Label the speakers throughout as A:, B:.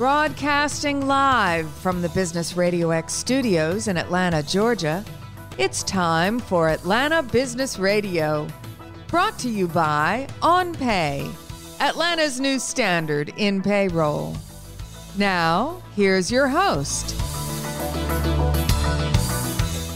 A: Broadcasting live from the Business RadioX studios in Atlanta, Georgia, it's time for Atlanta Business Radio. Brought to you by OnPay, Atlanta's new standard in payroll. Now, here's your host.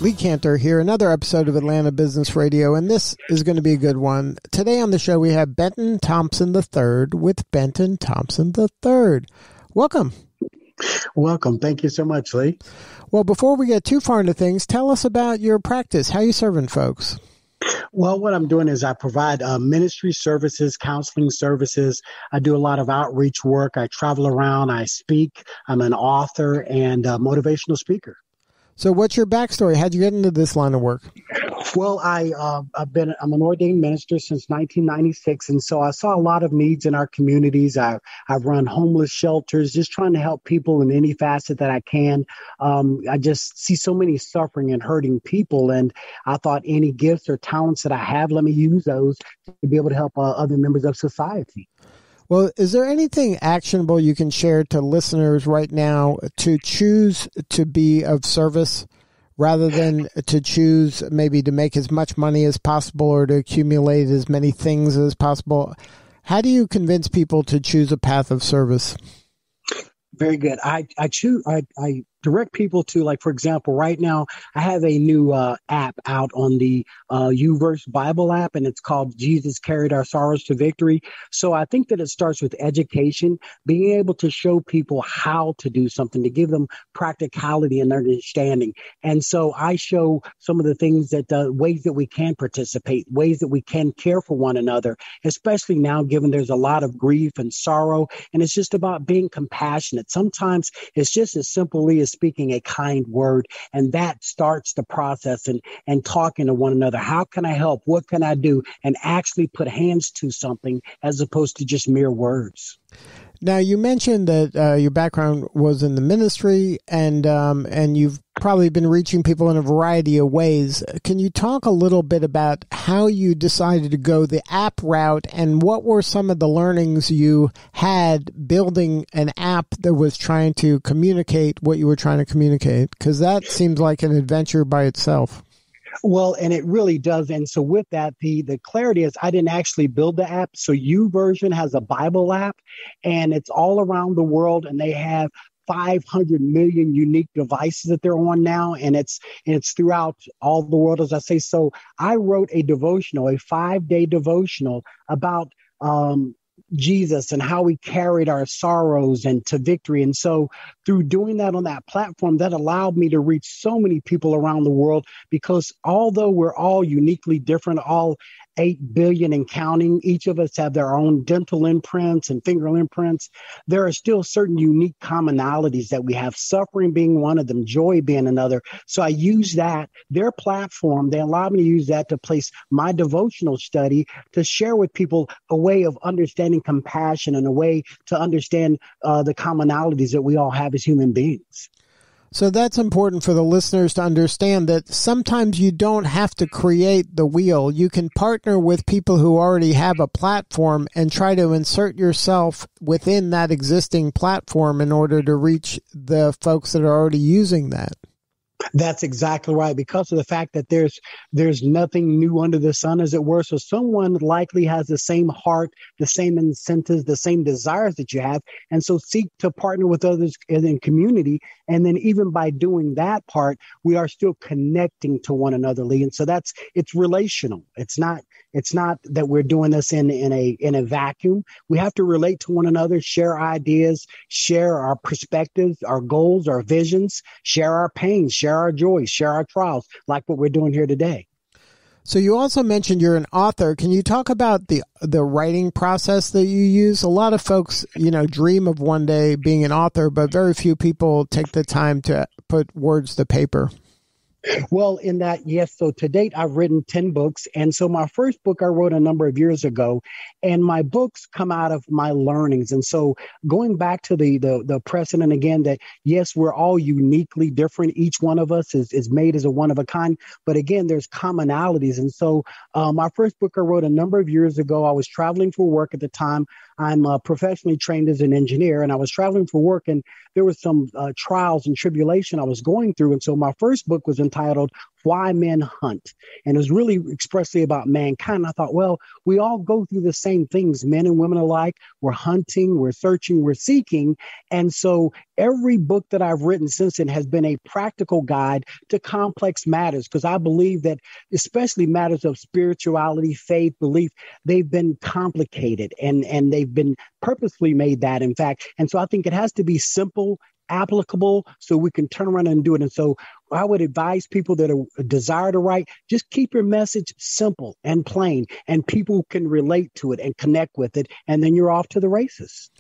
B: Lee Cantor here, another episode of Atlanta Business Radio, and this is going to be a good one. Today on the show, we have Benton Thompson III with Benton Thompson III. Welcome.
C: Welcome. Thank you so much, Lee.
B: Well, before we get too far into things, tell us about your practice. How are you serving folks?
C: Well, what I'm doing is I provide ministry services, counseling services. I do a lot of outreach work. I travel around. I speak. I'm an author and a motivational speaker.
B: So what's your backstory? How'd you get into this line of work?
C: Well, I'm an ordained minister since 1996, and so I saw a lot of needs in our communities. I've run homeless shelters, just trying to help people in any facet that I can. I just see so many suffering and hurting people, and I thought any gifts or talents that I have, let me use those to be able to help other members of society.
B: Well, is there anything actionable you can share to listeners right now to choose to be of service rather than to choose maybe to make as much money as possible or to accumulate as many things as possible? How do you convince people to choose a path of service?
C: Very good. I direct people to, like, for example, right now, I have a new app out on the YouVerse Bible app, and it's called Jesus Carried Our Sorrows to Victory. So I think that it starts with education, being able to show people how to do something, to give them practicality and understanding. And so I show some of the things that, ways that we can participate, ways that we can care for one another, especially now, given there's a lot of grief and sorrow, and it's just about being compassionate. Sometimes it's just as simply as speaking a kind word, and that starts the process and talking to one another. How can I help? What can I do? And actually put hands to something as opposed to just mere words.
B: Now, you mentioned that your background was in the ministry, and you've probably been reaching people in a variety of ways. Can you talk a little bit about how you decided to go the app route, and what were some of the learnings you had building an app that was trying to communicate what you were trying to communicate? Because that seems like an adventure by itself.
C: Well, and it really does. And so with that, the clarity is I didn't actually build the app. So YouVersion has a Bible app, and it's all around the world, and they have 500 million unique devices that they're on now, and it's throughout all the world, as I say. So I wrote a devotional, a 5-day devotional about Jesus and how he carried our sorrows and to victory. And so through doing that on that platform, that allowed me to reach so many people around the world, because although we're all uniquely different, all 8 billion and counting, each of us have their own dental imprints and finger imprints, there are still certain unique commonalities that we have, suffering being one of them, joy being another. So I use that, their platform, they allow me to use that to place my devotional study to share with people a way of understanding compassion and a way to understand the commonalities that we all have as human beings.
B: So that's important for the listeners to understand, that sometimes you don't have to create the wheel. You can partner with people who already have a platform and try to insert yourself within that existing platform in order to reach the folks that are already using that.
C: That's exactly right, because of the fact that there's nothing new under the sun, as it were. So someone likely has the same heart, the same incentives, the same desires that you have. And so seek to partner with others in community. And then even by doing that part, we are still connecting to one another, Lee. And so it's relational. It's not that we're doing this in a vacuum. We have to relate to one another, share ideas, share our perspectives, our goals, our visions, share our pains, share our joys, share our trials, like what we're doing here today.
B: So you also mentioned you're an author. Can you talk about the writing process that you use? A lot of folks, dream of one day being an author, but very few people take the time to put words to paper.
C: Well, in that, yes. So to date, I've written 10 books. And so my first book I wrote a number of years ago, and my books come out of my learnings. And so going back to the precedent again, that yes, we're all uniquely different. Each one of us is made as a one of a kind. But again, there's commonalities. And so my first book I wrote a number of years ago, I was traveling for work at the time. I'm professionally trained as an engineer, and I was traveling for work, and there was some trials and tribulation I was going through. And so my first book was entitled Why Men Hunt. And it was really expressly about mankind. I thought, well, we all go through the same things, men and women alike. We're hunting, we're searching, we're seeking. And so every book that I've written since then has been a practical guide to complex matters, because I believe that especially matters of spirituality, faith, belief, they've been complicated and they've been purposely made that, in fact. And so I think it has to be simple, applicable, so we can turn around and do it. And so I would advise people that are desire to write, just keep your message simple and plain, and people can relate to it and connect with it. And then you're off to the races.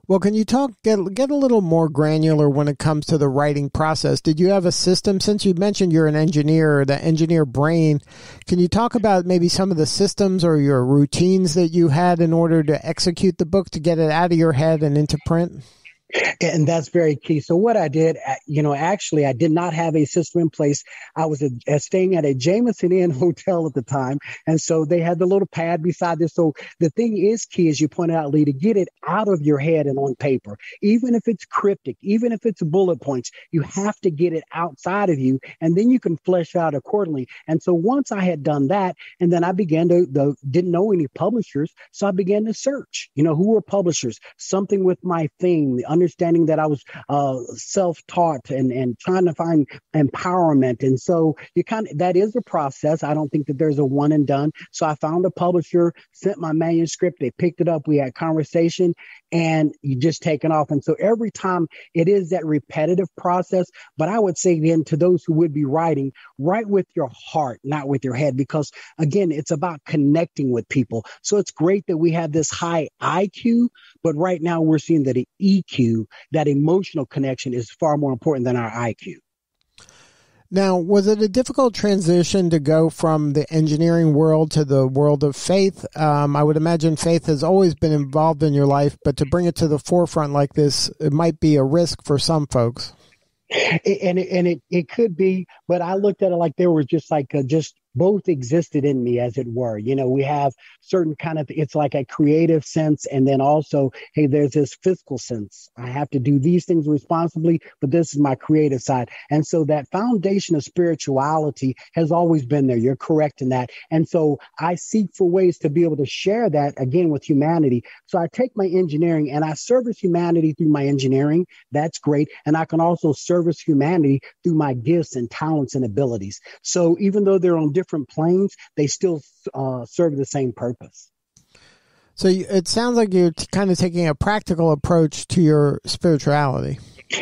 B: Well, can you get a little more granular when it comes to the writing process? Did you have a system? Since you mentioned you're an engineer, the engineer brain, can you talk about maybe some of the systems or your routines that you had in order to execute the book, to get it out of your head and into print?
C: And that's very key. So what I did, actually, I did not have a system in place. I was staying at a Jameson Inn hotel at the time. And so they had the little pad beside this. So the thing is key, as you pointed out, Lee, to get it out of your head and on paper. Even if it's cryptic, even if it's bullet points, you have to get it outside of you, and then you can flesh out accordingly. And so once I had done that, and then I began didn't know any publishers. So I began to search, who were publishers, something with my theme, the understanding that I was self-taught and trying to find empowerment. And so that is a process. I don't think that there's a one and done. So I found a publisher, sent my manuscript, they picked it up, we had conversation, and you just take it off. And so every time it is that repetitive process. But I would say again to those who would be writing, write with your heart, not with your head, because again, it's about connecting with people. So it's great that we have this high IQ, but right now we're seeing that the EQ, that emotional connection, is far more important than our IQ.
B: Now, was it a difficult transition to go from the engineering world to the world of faith? I would imagine faith has always been involved in your life, but to bring it to the forefront like this, it might be a risk for some folks.
C: It could be, but I looked at it like there was just both existed in me, as it were. We have certain it's like a creative sense. And then also, hey, there's this fiscal sense. I have to do these things responsibly, but this is my creative side. And so that foundation of spirituality has always been there. You're correct in that. And so I seek for ways to be able to share that again with humanity. So I take my engineering and I service humanity through my engineering. That's great. And I can also service humanity through my gifts and talents and abilities. So even though they're on different planes, they still serve the same purpose.
B: So it sounds like you're kind of taking a practical approach to your spirituality.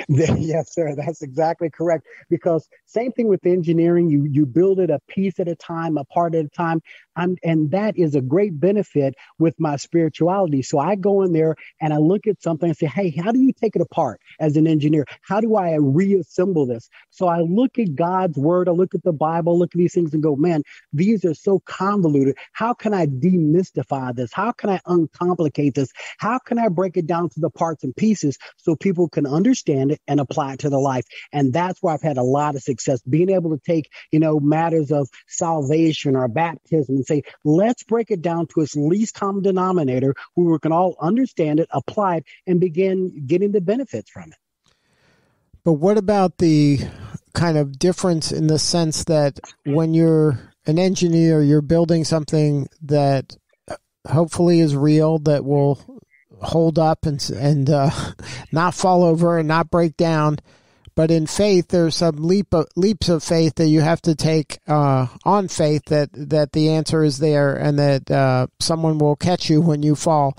C: Yes, sir. That's exactly correct. Because same thing with engineering, you build it a piece at a time, a part at a time. And that is a great benefit with my spirituality. So I go in there and I look at something and say, hey, how do you take it apart as an engineer? How do I reassemble this? So I look at God's word, I look at the Bible, look at these things and go, man, these are so convoluted. How can I demystify this? How can I uncomplicate this? How can I break it down to the parts and pieces so people can understand it and apply it to their life? And that's where I've had a lot of success, being able to take, matters of salvation or baptism and say, let's break it down to its least common denominator where we can all understand it, apply it, and begin getting the benefits from it.
B: But what about the kind of difference in the sense that when you're an engineer, you're building something that hopefully is real, that will hold up and not fall over and not break down. But in faith, there's some leaps of faith that you have to take on faith that the answer is there and that someone will catch you when you fall.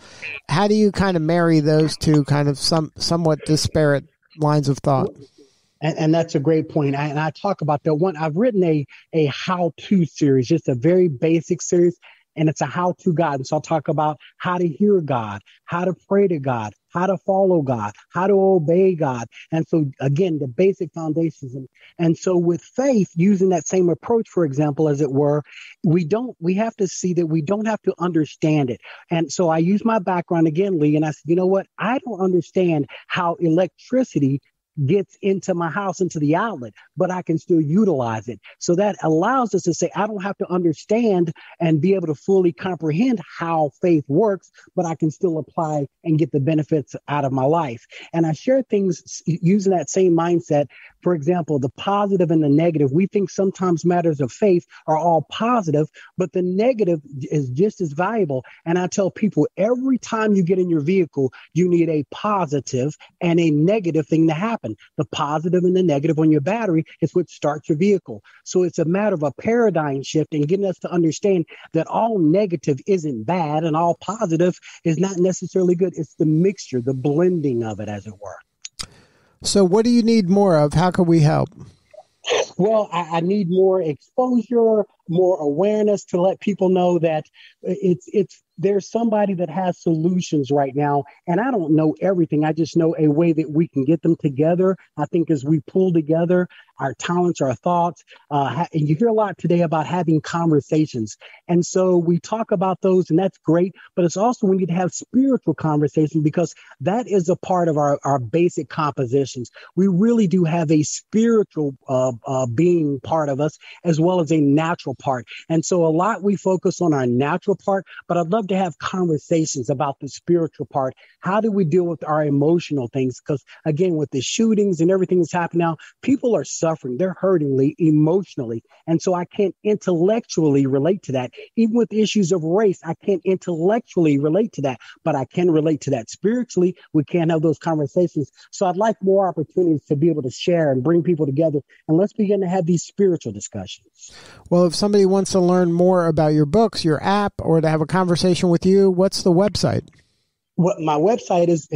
B: How do you kind of marry those two kind of somewhat disparate lines of thought?
C: And that's a great point. And I talk about that one. I've written a how-to series, just a very basic series. and it's a how-to guide. And so I'll talk about how to hear God, how to pray to God, how to follow God, how to obey God. And so, again, the basic foundations. And so with faith, using that same approach, for example, as it were, we have to see that we don't have to understand it. And so I use my background again, Lee, and I said, you know what? I don't understand how electricity gets into my house, into the outlet, but I can still utilize it. So that allows us to say, I don't have to understand and be able to fully comprehend how faith works, but I can still apply and get the benefits out of my life. And I share things using that same mindset. For example, the positive and the negative. We think sometimes matters of faith are all positive, but the negative is just as valuable. And I tell people, every time you get in your vehicle, you need a positive and a negative thing to happen. The positive and the negative on your battery is what starts your vehicle. So it's a matter of a paradigm shift and getting us to understand that all negative isn't bad and all positive is not necessarily good. It's the mixture, the blending of it, as it were.
B: So what do you need more of? How can we help?
C: Well, I need more exposure, more awareness to let people know that there's somebody that has solutions right now. And I don't know everything. I just know a way that we can get them together. I think as we pull together our talents, our thoughts, and you hear a lot today about having conversations. And so we talk about those, and that's great. But it's also we need to have spiritual conversations because that is a part of our basic compositions. We really do have a spiritual being part of us as well as a natural part. And so a lot we focus on our natural part, but I'd love to have conversations about the spiritual part. How do we deal with our emotional things? Because again, with the shootings and everything that's happening now, people are suffering. They're hurting emotionally. And so I can't intellectually relate to that. Even with issues of race, I can't intellectually relate to that, but I can relate to that spiritually. We can't have those conversations. So I'd like more opportunities to be able to share and bring people together. And let's begin to have these spiritual discussions.
B: Well, if somebody wants to learn more about your books, your app, or to have a conversation with you, what's the website?
C: What my website is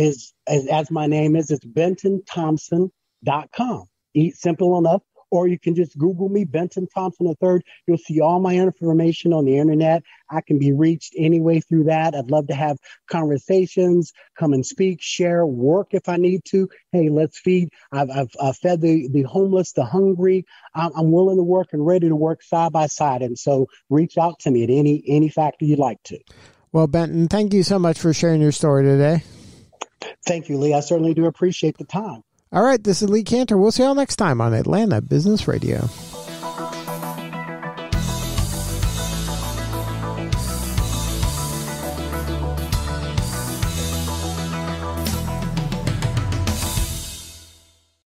C: as my name is, it's BentonThompson.com. Simple enough. Or you can just Google me, Benton Thompson III. You'll see all my information on the internet. I can be reached any way through that. I'd love to have conversations, come and speak, share, work if I need to. Hey, let's feed. I've fed the homeless, the hungry. I'm willing to work and ready to work side by side. And so reach out to me at any factor you'd like to.
B: Well, Benton, thank you so much for sharing your story today.
C: Thank you, Lee. I certainly do appreciate the time.
B: All right, this is Lee Cantor. We'll see y'all next time on Atlanta Business Radio.